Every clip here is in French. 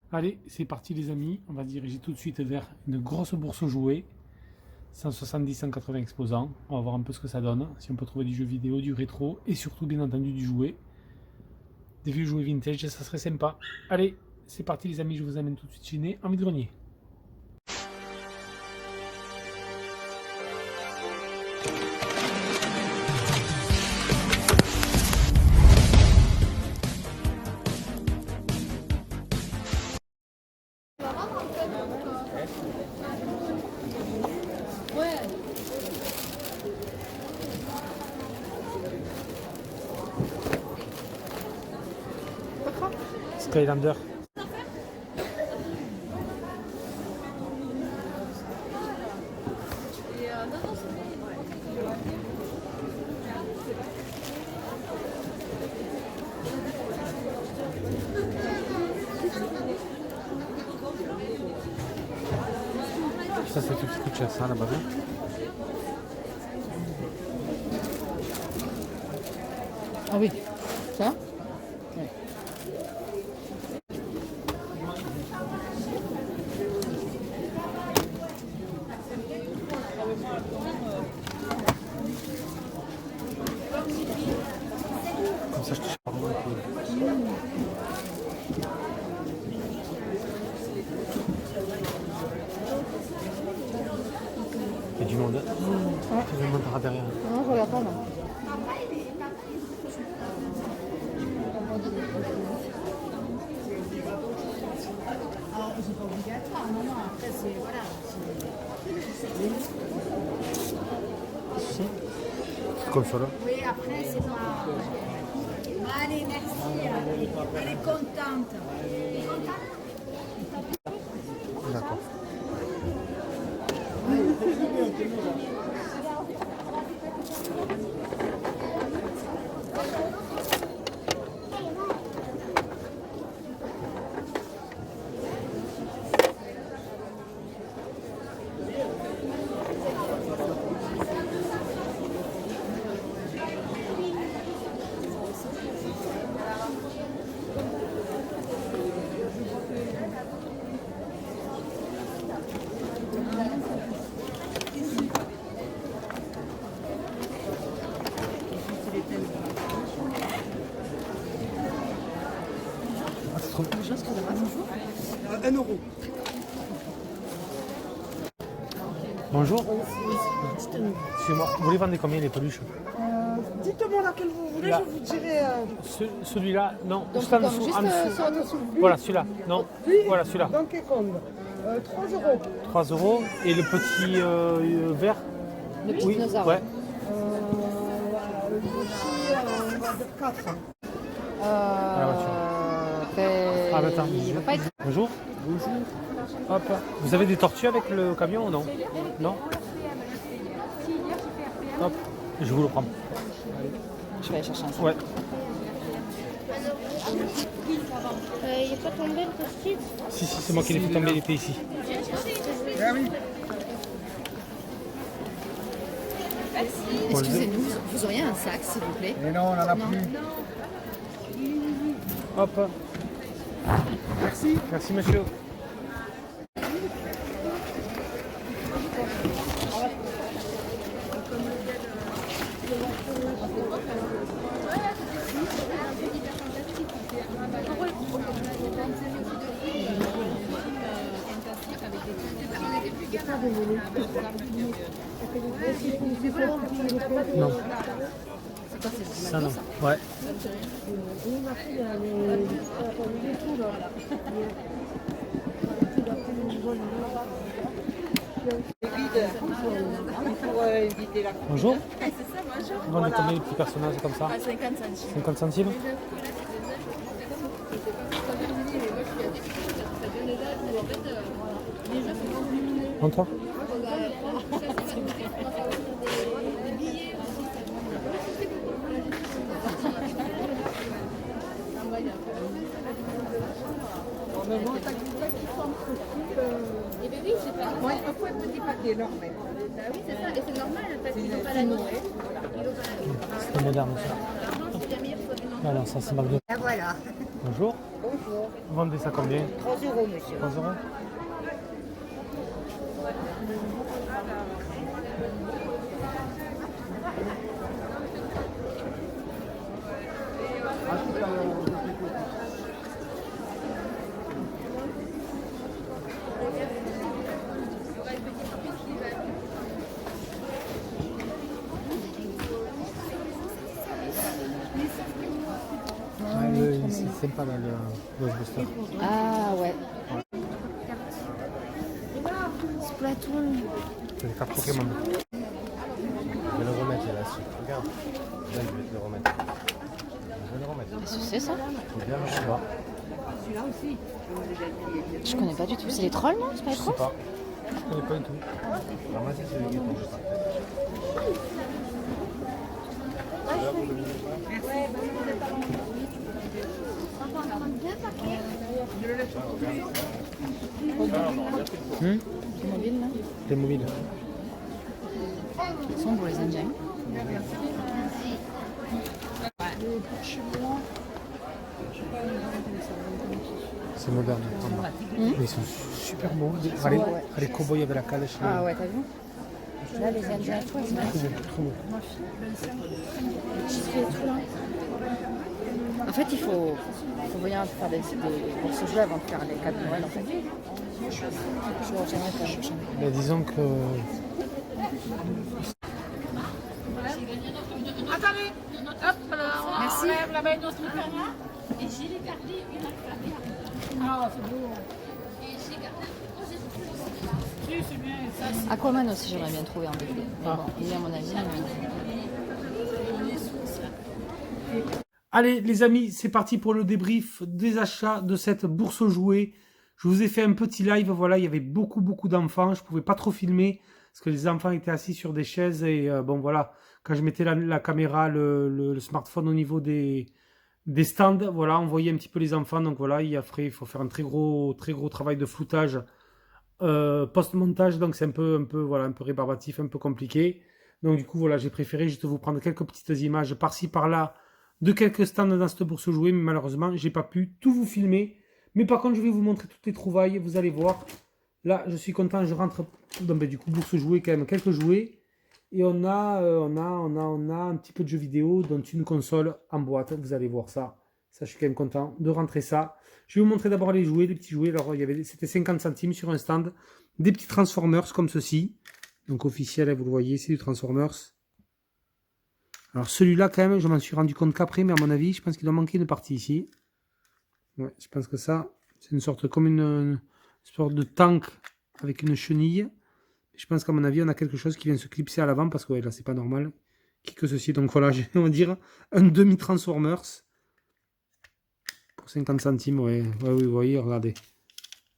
Allez, c'est parti les amis, on va diriger tout de suite vers une grosse bourse aux jouets. 170-180 exposants, on va voir un peu ce que ça donne, si on peut trouver du jeu vidéo, du rétro et surtout bien entendu du jouet. Des vieux jouets vintage, ça serait sympa. Allez, c'est parti les amis, je vous amène tout de suite chez Né en vide-grenier. Skylander. Ça c'est tout ce qui coûte cher ça là-bas. Ah oui, ça oui. Comme ça je touche pas vraiment. Il y a du monde. Il y a du monde par derrière. Non, je regarde pas, non. C'est pas obligatoire, non, non, après c'est, voilà. C'est comme ça là. Oui, après c'est pas... Allez, merci, elle est contente. D'accord. Ah, c'est trop bien. Bonjour, excusez-moi, bonjour. 1 euro. Bonjour. Excusez-moi, vous voulez vendre combien les peluches? Dites-moi laquelle vous voulez, Là. je vous dirai. Celui-là, non, Donc, juste en comme dessous, juste en dessous. En dessous. Voilà, celui-là, non, Lui, voilà celui-là. Donkey Kong. 3 euros. 3 euros. Et le petit vert? Le petit Oui, dinosaure. ouais. Le petit, on va dire 4. la voiture. Ah, bah, attends. Il va pas être... Bonjour. Bonjour. Hop. Vous avez des tortues avec le camion ou non? Non. Hop. Je vous le prends. Je vais aller chercher un sac. Ouais. Il n'est pas tombé le post-it. Si, c'est moi qui l'ai fait tomber, il était ici. Ah oui. Excusez-nous, vous auriez un sac, s'il vous plaît? Mais non, on n'en a plus. Hop. Merci. Merci monsieur. Non. C'est quoi, c'est Ça non. Ouais. Bonjour. On est combien les petits personnages comme ça? 50 centimes. 50 centimes. En toi? Mais bon, t'as quelqu'un qui forme ce type. Eh bien oui, c'est pas. Moi, il me faut un petit paquet, là. Mais... Bah oui, c'est ça. Et c'est normal, parce qu'ils n'ont pas la note. Ils n'ont pas la note. C'est moderne ça. L'argent, c'est la meilleure fois du nom. Alors ça c'est McDo. Et voilà. Bonjour. Bonjour. Vous vendez ça combien? 3 euros, monsieur. 3 euros. C'est sympa là, le Ghostbuster. Ah ouais. Splatoon. C'est des cartes Pokémon. Je vais le remettre là, regarde. Là, je vais te le remettre. Je vais le remettre. Qu'est-ce que c'est ça? C'est bien, je sais pas. Je connais pas du tout. C'est les trolls, non? C'est pas les Je sais trolls? pas. Je connais pas du tout. Ramassez celui qui est tombé. C'est mobile, là? Les mobiles. Ils sont beaux, les Indiens. C'est moderne. Mais ils sont super beaux. Les cow-boys avec la calèche. Ah ouais, t'as vu? Là, les Indiens, toi, ils sont Trop beau. tissus et tout, là. En fait, il faut bien faire des courses jeux avant de faire les 4 Noël, en fait. Je retiendrai pour la prochaine. Mais disons que... Merci. Aquaman aussi, j'aimerais bien trouver en DVD. Mais bon, il est à mon avis. Allez les amis, c'est parti pour le débrief des achats de cette bourse aux jouets. Je vous ai fait un petit live, voilà, il y avait beaucoup d'enfants, je pouvais pas trop filmer parce que les enfants étaient assis sur des chaises et bon voilà, quand je mettais la caméra, le smartphone au niveau des stands, voilà, on voyait un petit peu les enfants, donc voilà, il faut faire un très gros travail de floutage post-montage, donc c'est un peu rébarbatif, un peu compliqué. Donc du coup voilà, j'ai préféré juste vous prendre quelques petites images par-ci par-là de quelques stands dans cette bourse aux jouets, mais malheureusement j'ai pas pu tout vous filmer. Mais par contre je vais vous montrer toutes les trouvailles, vous allez voir. Là je suis content, je rentre. Donc du coup bourse aux jouets, quand même quelques jouets. Et on a un petit peu de jeux vidéo, dont une console en boîte, vous allez voir ça. Ça je suis quand même content de rentrer ça. Je vais vous montrer d'abord les jouets, les petits jouets. Alors c'était 50 centimes sur un stand. Des petits Transformers comme ceci. Donc officiel, vous le voyez, c'est du Transformers. Alors celui-là quand même, je m'en suis rendu compte qu'après, mais à mon avis, je pense qu'il doit manquer une partie ici. Ouais, je pense que ça, c'est une sorte comme une sorte de tank avec une chenille. Je pense qu'à mon avis, on a quelque chose qui vient se clipser à l'avant parce que ouais, là, c'est pas normal. Qui que ceci. Donc voilà, on va dire un demi-Transformers. Pour 50 centimes, ouais, oui, vous voyez, regardez.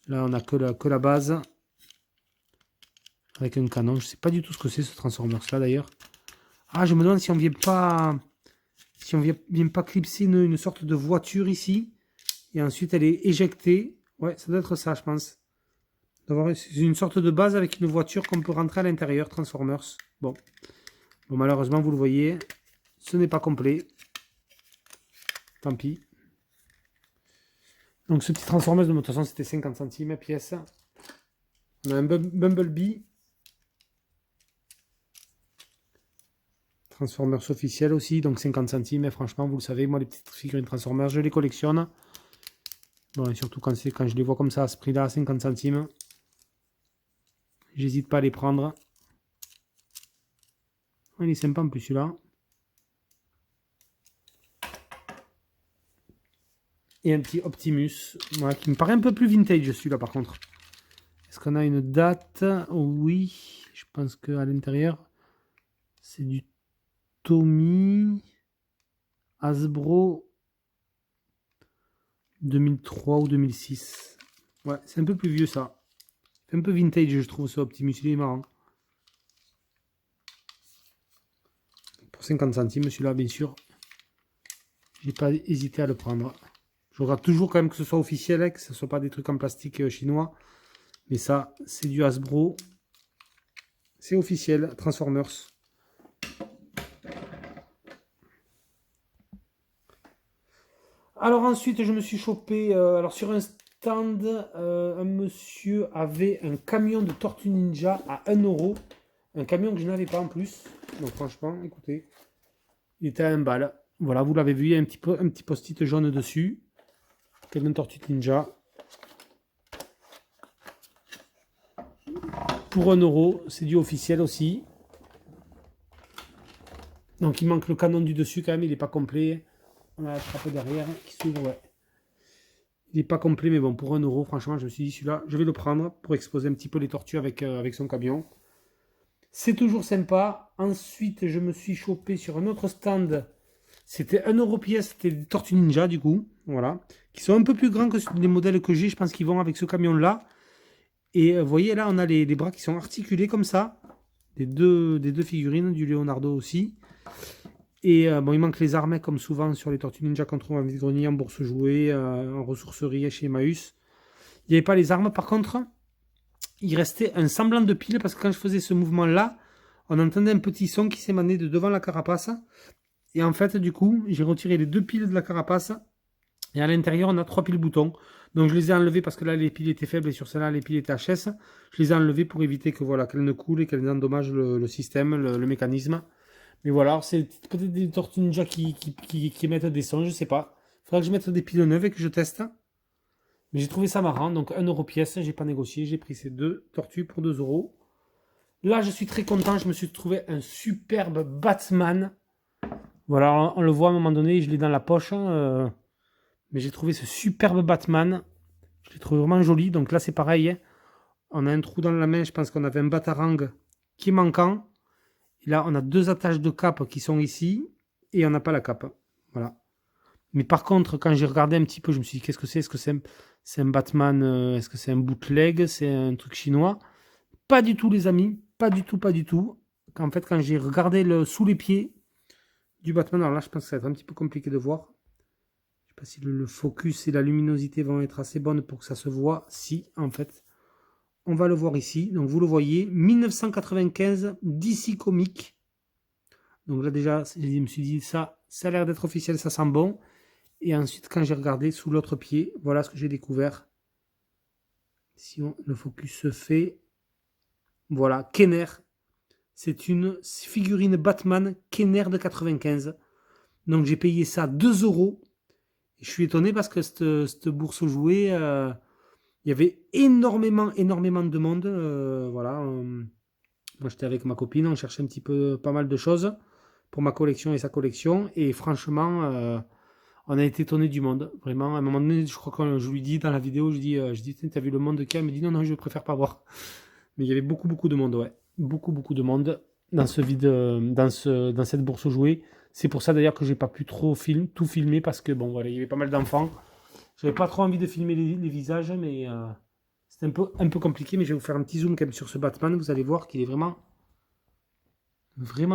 Là, on a que la base. Avec un canon. Je sais pas du tout ce que c'est ce Transformers là d'ailleurs. Ah, je me demande si on vient pas. Si on vient pas clipser une sorte de voiture ici. Et ensuite elle est éjectée. Ouais, ça doit être ça, je pense. C'est une sorte de base avec une voiture qu'on peut rentrer à l'intérieur, Transformers. Bon, malheureusement, vous le voyez, ce n'est pas complet. Tant pis. Donc ce petit Transformers, de toute façon, c'était 50 centimes pièce. On a un Bumblebee. Transformers officiel aussi, donc 50 centimes. Et franchement, vous le savez, moi, les petites figurines Transformers, je les collectionne. Bon, et surtout quand je les vois comme ça, à ce prix-là, 50 centimes. J'hésite pas à les prendre. Il est sympa en plus celui-là. Et un petit Optimus, voilà, qui me paraît un peu plus vintage celui-là par contre. Est-ce qu'on a une date? Oui, je pense qu'à l'intérieur, c'est du Tommy Hasbro 2003 ou 2006. Ouais, c'est un peu plus vieux ça. C'est un peu vintage, je trouve, ce Optimus, il est marrant. Pour 50 centimes, celui-là, bien sûr. J'ai pas hésité à le prendre. Je regarde toujours quand même que ce soit officiel, hein, que ce ne soit pas des trucs en plastique chinois. Mais ça, c'est du Hasbro. C'est officiel, Transformers. Alors ensuite, je me suis chopé, alors sur un stand, un monsieur avait un camion de Tortue Ninja à 1 euro. Un camion que je n'avais pas en plus. Donc franchement, écoutez, il était à 1 balle. Voilà, vous l'avez vu, il y a un petit post-it jaune dessus. Camion de Tortue Ninja. Pour 1 euro, c'est du officiel aussi. Donc il manque le canon du dessus quand même, il n'est pas complet. On a la trappe derrière qui s'ouvre, ouais. Il n'est pas complet, mais bon, pour 1 euro, franchement, je me suis dit, celui-là, je vais le prendre pour exposer un petit peu les tortues avec son camion. C'est toujours sympa. Ensuite, je me suis chopé sur un autre stand. C'était 1 euro pièce, c'était des Tortues Ninja, du coup. Voilà. Qui sont un peu plus grands que les modèles que j'ai. Je pense qu'ils vont avec ce camion-là. Et vous voyez, là, on a les bras qui sont articulés comme ça. Des deux figurines, du Leonardo aussi. Et bon, il manque les armets comme souvent sur les Tortues Ninja qu'on trouve en vide-grenier, en bourse jouée, en ressourcerie chez Emmaüs. Il n'y avait pas les armes. Par contre, il restait un semblant de pile parce que quand je faisais ce mouvement-là, on entendait un petit son qui s'émanait de devant la carapace. Et en fait, du coup, j'ai retiré les 2 piles de la carapace. Et à l'intérieur, on a 3 piles boutons. Donc je les ai enlevés parce que là, les piles étaient faibles et sur celle-là, les piles étaient HS. Je les ai enlevés pour éviter que voilà, qu'elles ne coulent et qu'elles n'endommagent le système, le mécanisme. Mais voilà, c'est peut-être des Tortues Ninja qui émettent des sons, je sais pas. Il faudra que je mette des piles neuves et que je teste. Mais j'ai trouvé ça marrant, donc 1 euro pièce, j'ai pas négocié, j'ai pris ces 2 tortues pour 2 euros. Là, je suis très content, je me suis trouvé un superbe Batman. Voilà, on le voit à un moment donné, je l'ai dans la poche. Mais j'ai trouvé ce superbe Batman. Je l'ai trouvé vraiment joli, donc là c'est pareil. Hein. On a un trou dans la main, je pense qu'on avait un Batarang qui est manquant. Et là, on a 2 attaches de cape qui sont ici, et on n'a pas la cape. Voilà. Mais par contre, quand j'ai regardé un petit peu, je me suis dit, qu'est-ce que c'est? Est-ce que c'est un Batman? Est-ce que c'est un bootleg? C'est un truc chinois? Pas du tout, les amis. Pas du tout, pas du tout. En fait, quand j'ai regardé sous les pieds du Batman, alors là, je pense que ça va être un petit peu compliqué de voir. Je sais pas si le focus et la luminosité vont être assez bonnes pour que ça se voit. Si, en fait. On va le voir ici. Donc, vous le voyez. 1995, DC Comics. Donc là, déjà, je me suis dit, ça a l'air d'être officiel, ça sent bon. Et ensuite, quand j'ai regardé sous l'autre pied, voilà ce que j'ai découvert. Si le focus se fait. Voilà, Kenner. C'est une figurine Batman Kenner de 95. Donc j'ai payé ça 2 euros. Et je suis étonné parce que cette bourse aux jouets, il y avait énormément de monde. Voilà. Moi j'étais avec ma copine, on cherchait un petit peu pas mal de choses pour ma collection et sa collection. Et franchement, on a été étonné du monde. Vraiment, à un moment donné, je crois que je lui dis dans la vidéo, je dis t'as vu le monde qu'il y a? Elle me dit non, je préfère pas voir. Mais il y avait beaucoup de monde, ouais. Beaucoup de monde dans cette bourse aux jouets. C'est pour ça d'ailleurs que j'ai pas pu tout filmer parce que bon voilà, il y avait pas mal d'enfants. J'avais pas trop envie de filmer les visages, mais c'est un peu compliqué. Mais je vais vous faire un petit zoom quand même sur ce Batman. Vous allez voir qu'il est vraiment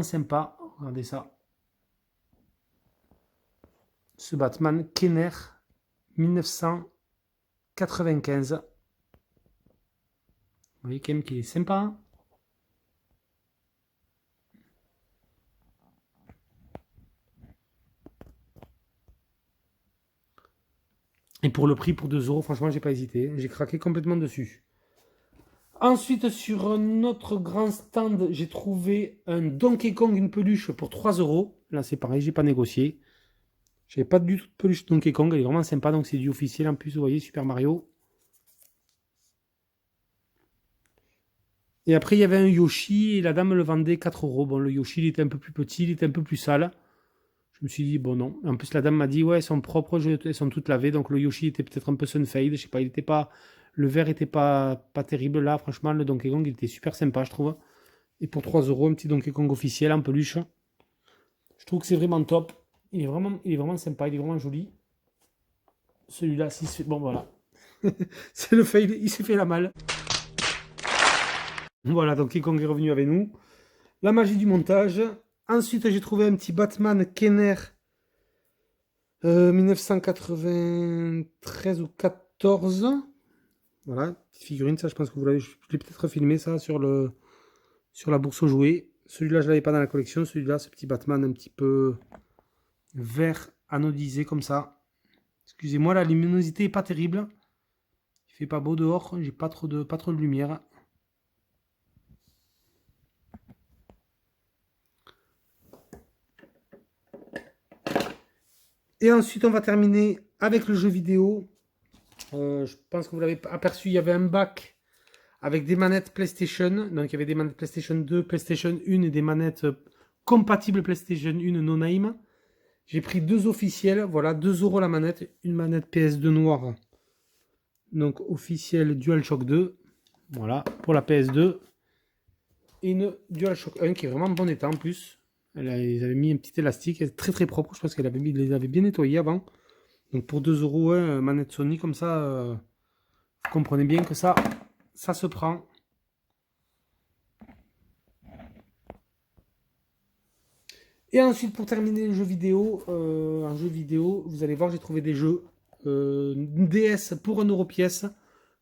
sympa. Regardez ça. Ce Batman Kenner 1995. Vous voyez quand même qu'il est sympa. Hein. Et pour le prix, pour 2 euros, franchement, j'ai pas hésité. J'ai craqué complètement dessus. Ensuite, sur notre grand stand, j'ai trouvé un Donkey Kong, une peluche pour 3 euros. Là, c'est pareil, j'ai pas négocié. J'avais pas du tout de peluche Donkey Kong. Elle est vraiment sympa, donc c'est du officiel. En plus, vous voyez, Super Mario. Et après, il y avait un Yoshi et la dame le vendait 4 euros. Bon, le Yoshi, il était un peu plus petit, il était un peu plus sale. Je me suis dit, bon, non. En plus, la dame m'a dit, ouais, elles sont propres, elles sont toutes lavées. Donc, le Yoshi était peut-être un peu sunfade. Je sais pas, le verre était pas terrible là. Franchement, le Donkey Kong, il était super sympa, je trouve. Et pour 3 euros, un petit Donkey Kong officiel en peluche. Je trouve que c'est vraiment top. Il est vraiment sympa, il est vraiment joli. Celui-là, s'il se fait. Bon, voilà. C'est le fail, il s'est fait la malle. Voilà, Donkey Kong est revenu avec nous. La magie du montage. Ensuite, j'ai trouvé un petit Batman Kenner 1993 ou 14. Voilà, petite figurine, ça je pense que je l'ai peut-être filmé ça sur la bourse aux jouets. Celui-là, je l'avais pas dans la collection. Celui-là, ce petit Batman un petit peu vert anodisé comme ça. Excusez-moi, la luminosité est pas terrible. Il fait pas beau dehors, j'ai pas trop de lumière. Et ensuite, on va terminer avec le jeu vidéo. Je pense que vous l'avez aperçu, il y avait un bac avec des manettes PlayStation. Donc, il y avait des manettes PlayStation 2, PlayStation 1 et des manettes compatibles PlayStation 1 no-name. J'ai pris 2 officiels. Voilà, 2 € la manette. Une manette PS2 noire. Donc, officielle DualShock 2. Voilà, pour la PS2. Et une DualShock 1 qui est vraiment en bon état en plus. Ils avaient mis un petit élastique, elle est très très propre, je pense qu'ils les avaient bien nettoyés avant. Donc pour 2 €, hein, manette Sony comme ça, vous comprenez bien que ça se prend. Et ensuite pour terminer le jeu vidéo, en jeu vidéo, vous allez voir, j'ai trouvé des jeux. Une DS pour 1 € pièce,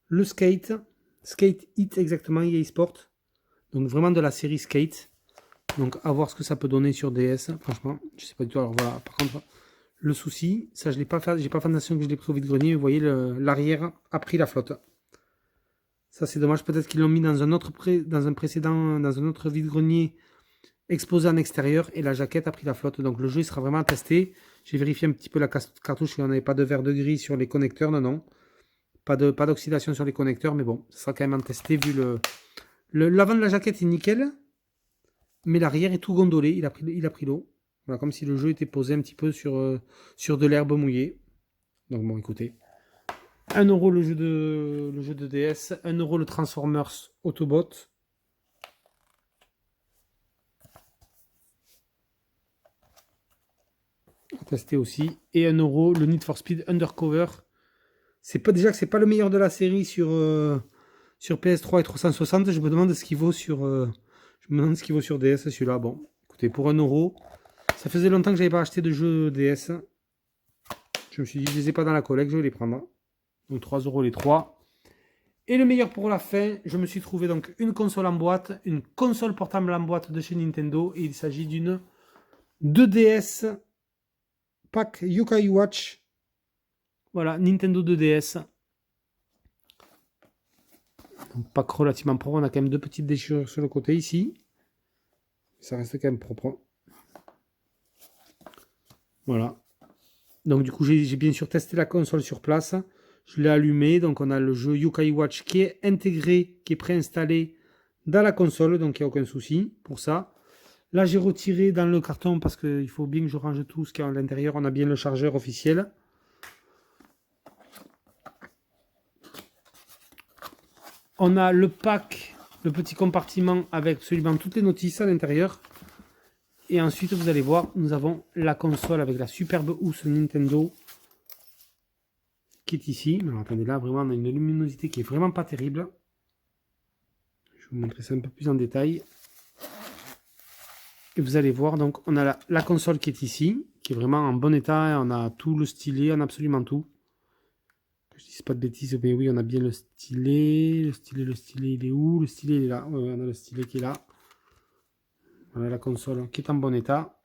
le Skate Hit exactement, EA Sport. Donc vraiment de la série Skate. Donc à voir ce que ça peut donner sur DS, franchement, je sais pas du tout. Alors voilà, par contre, le souci, ça je l'ai pas fait, j'ai pas fait attention que je l'ai pris au vide-grenier, vous voyez l'arrière a pris la flotte. Ça c'est dommage, peut-être qu'ils l'ont mis dans un autre dans un autre vide-grenier exposé en extérieur et la jaquette a pris la flotte. Donc le jeu il sera vraiment à tester. J'ai vérifié un petit peu la cartouche, il n'y en avait pas de verre de gris sur les connecteurs, non. Pas d'oxydation sur les connecteurs, mais bon, ça sera quand même à tester vu l'avant de la jaquette est nickel. Mais l'arrière est tout gondolé, il a pris l'eau. Voilà, comme si le jeu était posé un petit peu sur de l'herbe mouillée. Donc bon, écoutez. 1 € le jeu de DS, 1 € le Transformers Autobot. À tester aussi. Et 1 € le Need for Speed Undercover. C'est pas déjà que c'est pas le meilleur de la série sur PS3 et 360. Je me demande ce qu'il vaut sur... Je me demande ce qu'il vaut sur DS celui-là. Bon, écoutez, pour 1 €, ça faisait longtemps que j'avais pas acheté de jeux DS. Je me suis dit, je les ai pas dans la collecte, je vais les prendre. Donc 3 € les 3. Et le meilleur pour la fin, je me suis trouvé donc une console en boîte, une console portable en boîte de chez Nintendo. Et il s'agit d'une 2DS pack Yokai Watch. Voilà, Nintendo 2DS. Un pack relativement propre, on a quand même 2 petites déchirures sur le côté ici. Ça reste quand même propre. Voilà. Donc du coup j'ai bien sûr testé la console sur place. Je l'ai allumé, donc on a le jeu Yokai Watch qui est intégré, qui est préinstallé dans la console, donc il n'y a aucun souci pour ça. Là j'ai retiré dans le carton parce qu'il faut bien que je range tout ce qu'il y a à l'intérieur. On a bien le chargeur officiel. On a le pack, le petit compartiment avec absolument toutes les notices à l'intérieur. Et ensuite, vous allez voir, nous avons la console avec la superbe housse Nintendo qui est ici. Alors, attendez, là, vraiment, on a une luminosité qui est vraiment pas terrible. Je vais vous montrer ça un peu plus en détail. Et vous allez voir, donc, on a la console qui est ici, qui est vraiment en bon état. On a tout le stylet, on a absolument tout. Je dis pas de bêtises, mais oui, on a bien le stylet. Le stylet, il est où? Le stylet, il est là. On a le stylet qui est là. Voilà la console qui est en bon état.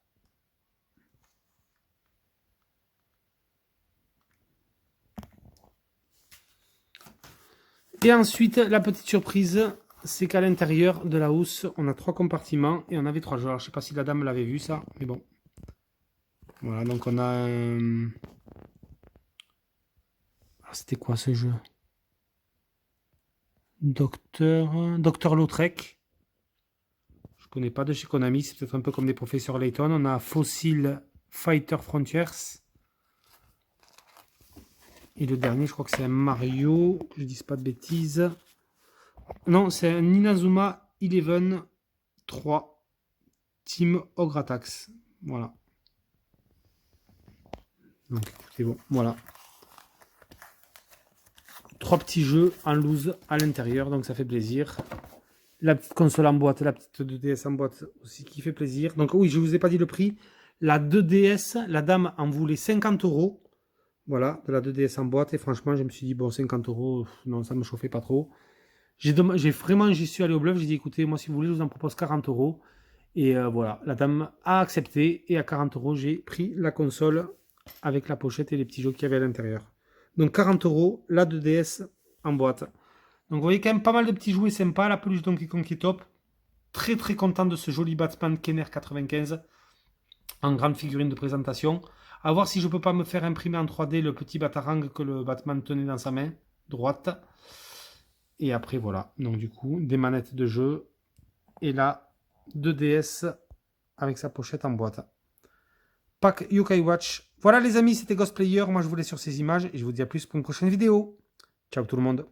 Et ensuite, la petite surprise, c'est qu'à l'intérieur de la housse, on a 3 compartiments et on avait 3 jeux. Alors, je sais pas si la dame l'avait vu ça, mais bon. Voilà, donc on a un... C'était quoi ce jeu? Docteur Lautrec. Je connais pas de chez Konami, c'est peut-être un peu comme des professeurs Layton. On a Fossil Fighter Frontiers. Et le dernier, je crois que c'est un Mario, que je dise pas de bêtises. Non, c'est un Inazuma 11 3 Team Ogre Attacks. Voilà. Donc écoutez, bon, voilà. 3 petits jeux en loose à l'intérieur, donc ça fait plaisir. La petite console en boîte, la petite 2DS en boîte aussi qui fait plaisir. Donc oui, je vous ai pas dit le prix. La 2DS, la dame en voulait 50 €. Voilà, de la 2DS en boîte. Et franchement, je me suis dit, bon, 50 €, non, ça me chauffait pas trop. J'y suis allé au bluff, j'ai dit, écoutez, moi, si vous voulez, je vous en propose 40 €. Et voilà, la dame a accepté. Et à 40 €, j'ai pris la console avec la pochette et les petits jeux qu'il y avait à l'intérieur. Donc 40 €, la 2DS en boîte. Donc vous voyez quand même pas mal de petits jouets sympas, la peluche Donkey Kong qui est top. Très très content de ce joli Batman Kenner 95 en grande figurine de présentation. A voir si je peux pas me faire imprimer en 3D le petit Batarang que le Batman tenait dans sa main droite. Et après voilà, donc du coup des manettes de jeu et la 2DS avec sa pochette en boîte. Pack Yokai Watch. Voilà les amis, c'était Ghost Player. Moi je vous laisse sur ces images et je vous dis à plus pour une prochaine vidéo. Ciao tout le monde.